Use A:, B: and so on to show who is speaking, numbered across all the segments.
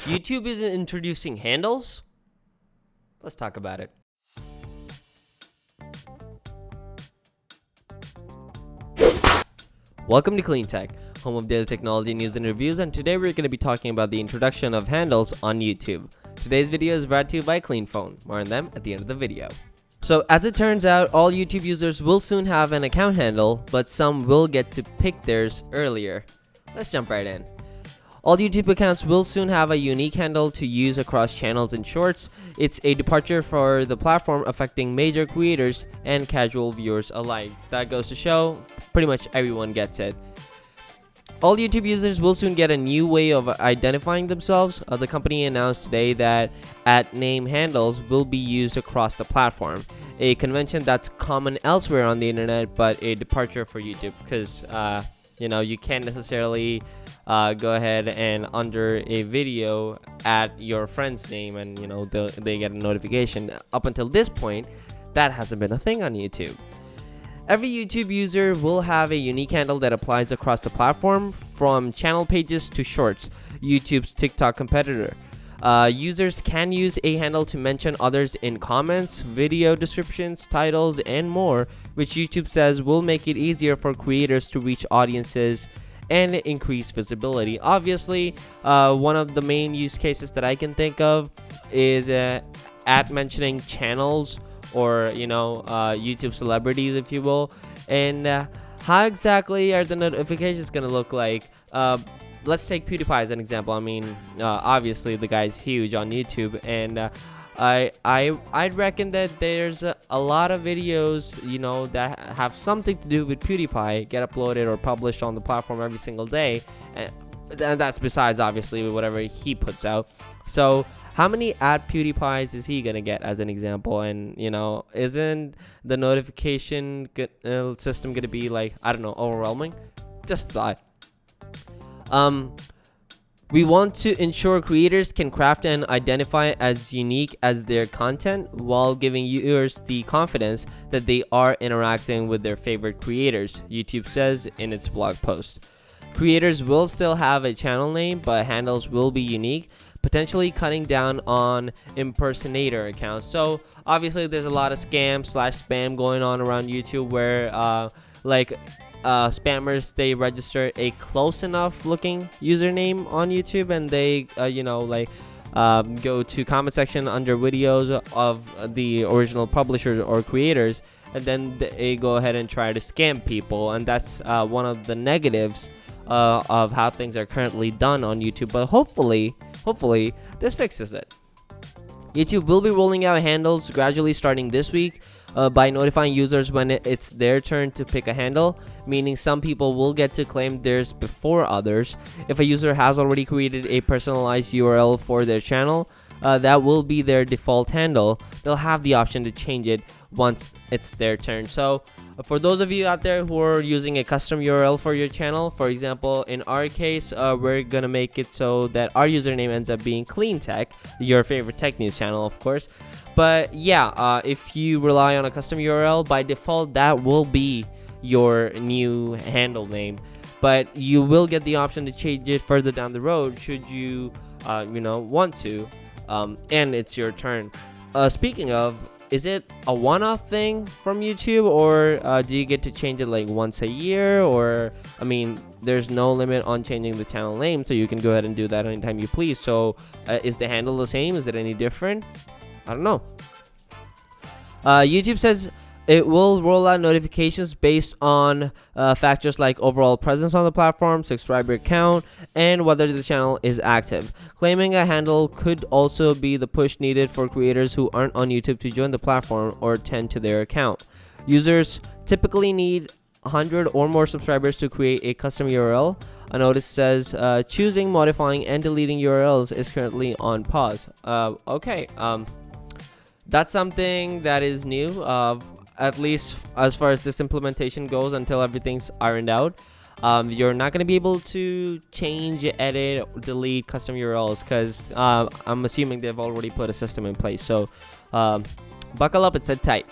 A: YouTube is introducing handles? Let's talk about it. Welcome to Clean Tech, home of daily technology news and reviews, and today we're going to be talking about the introduction of handles on YouTube. Today's video is brought to you by Clean Phone. More on them at the end of the video. So as it turns out, all YouTube users will soon have an account handle, but some will get to pick theirs earlier. Let's jump right in. All YouTube accounts will soon have a unique handle to use across channels and shorts. It's a departure for the platform, affecting major creators and casual viewers alike. That goes to show pretty much everyone gets it. All YouTube users will soon get a new way of identifying themselves. The company announced today that @name handles will be used across the platform, a convention that's common elsewhere on the internet, but a departure for YouTube because you can't necessarily go ahead and under a video add your friend's name and they get a notification. Up until this point, that hasn't been a thing on YouTube. Every YouTube user will have a unique handle that applies across the platform, from channel pages to shorts, YouTube's TikTok competitor. Users can use a handle to mention others in comments, video descriptions, titles, and more, which YouTube says will make it easier for creators to reach audiences and increase visibility. Obviously, one of the main use cases that I can think of is at mentioning channels or YouTube celebrities, if you will. And how exactly are the notifications gonna look like? Let's take PewDiePie as an example. I mean, obviously the guy's huge on YouTube, and I'd reckon that there's a lot of videos that have something to do with PewDiePie get uploaded or published on the platform every single day, and that's besides obviously whatever he puts out. So how many @PewDiePies is he gonna get, as an example? And isn't the notification system gonna be like, I don't know, overwhelming? Just thought. We want to ensure creators can craft and identify as unique as their content, while giving viewers the confidence that they are interacting with their favorite creators, YouTube says in its blog post. Creators will still have a channel name, but handles will be unique, potentially cutting down on impersonator accounts. So obviously there's a lot of scam/spam going on around YouTube where spammers, they register a close enough looking username on YouTube, and they go to comment section under videos of the original publishers or creators, and then they go ahead and try to scam people. And that's one of the negatives of how things are currently done on YouTube. But hopefully this fixes it. YouTube will be rolling out handles gradually starting this week, by notifying users when it's their turn to pick a handle, meaning some people will get to claim theirs before others. If a user has already created a personalized URL for their channel, that will be their default handle. They'll have the option to change it once it's their turn. So for those of you out there who are using a custom URL for your channel, for example, in our case, we're gonna make it so that our username ends up being Clean Tech, your favorite tech news channel, of course. But yeah, if you rely on a custom URL, by default that will be your new handle name, but you will get the option to change it further down the road should you want to, and it's your turn. Speaking of, is it a one-off thing from YouTube, or do you get to change it like once a year? Or I mean, there's no limit on changing the channel name, so you can go ahead and do that anytime you please. So is the handle the same? Is it any different? I don't know. YouTube says it will roll out notifications based on factors like overall presence on the platform, subscriber count, and whether the channel is active. Claiming a handle could also be the push needed for creators who aren't on YouTube to join the platform or tend to their account. Users typically need 100 or more subscribers to create a custom URL. A notice says choosing, modifying, and deleting URLs is currently on pause. Okay. That's something that is new, at least as far as this implementation goes, until everything's ironed out. You're not going to be able to change, edit, delete custom URLs because I'm assuming they've already put a system in place. So buckle up and sit tight.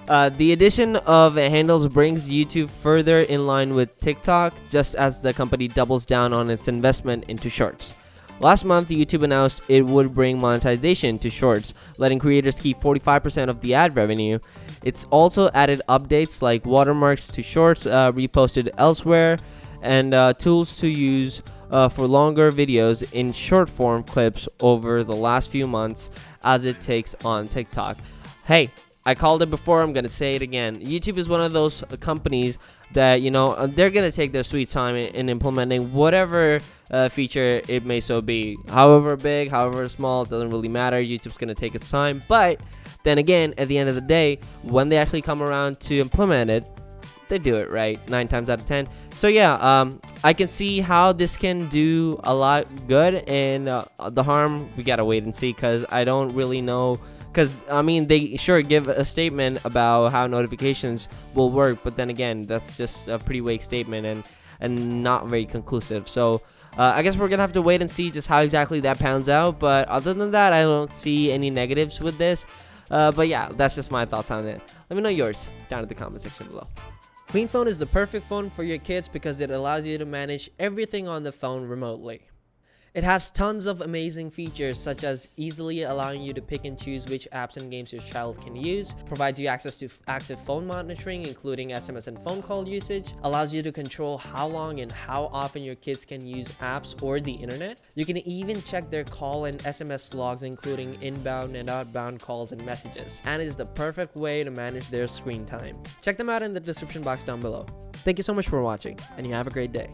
A: The addition of handles brings YouTube further in line with TikTok, just as the company doubles down on its investment into shorts. Last month, YouTube announced it would bring monetization to Shorts, letting creators keep 45% of the ad revenue. It's also added updates like watermarks to Shorts, reposted elsewhere, and tools to use for longer videos in short form clips over the last few months as it takes on TikTok. Hey, I called it before, I'm going to say it again. YouTube is one of those companies that, they're going to take their sweet time in implementing whatever feature it may so be. However big, however small, it doesn't really matter. YouTube's going to take its time. But then again, at the end of the day, when they actually come around to implement it, they do it right 9 times out of 10. So yeah, I can see how this can do a lot good, and the harm, we gotta wait and see, because I don't really know. Because they sure give a statement about how notifications will work, but then again, that's just a pretty vague statement and not very conclusive. So I guess we're gonna have to wait and see just how exactly that pans out. But other than that, I don't see any negatives with this. But yeah, that's just my thoughts on it. Let me know yours down in the comment section below. Clean Phone is the perfect phone for your kids because it allows you to manage everything on the phone remotely. It has tons of amazing features, such as easily allowing you to pick and choose which apps and games your child can use, provides you access to active phone monitoring including SMS and phone call usage, allows you to control how long and how often your kids can use apps or the internet. You can even check their call and SMS logs including inbound and outbound calls and messages, and it is the perfect way to manage their screen time. Check them out in the description box down below. Thank you so much for watching, and you have a great day.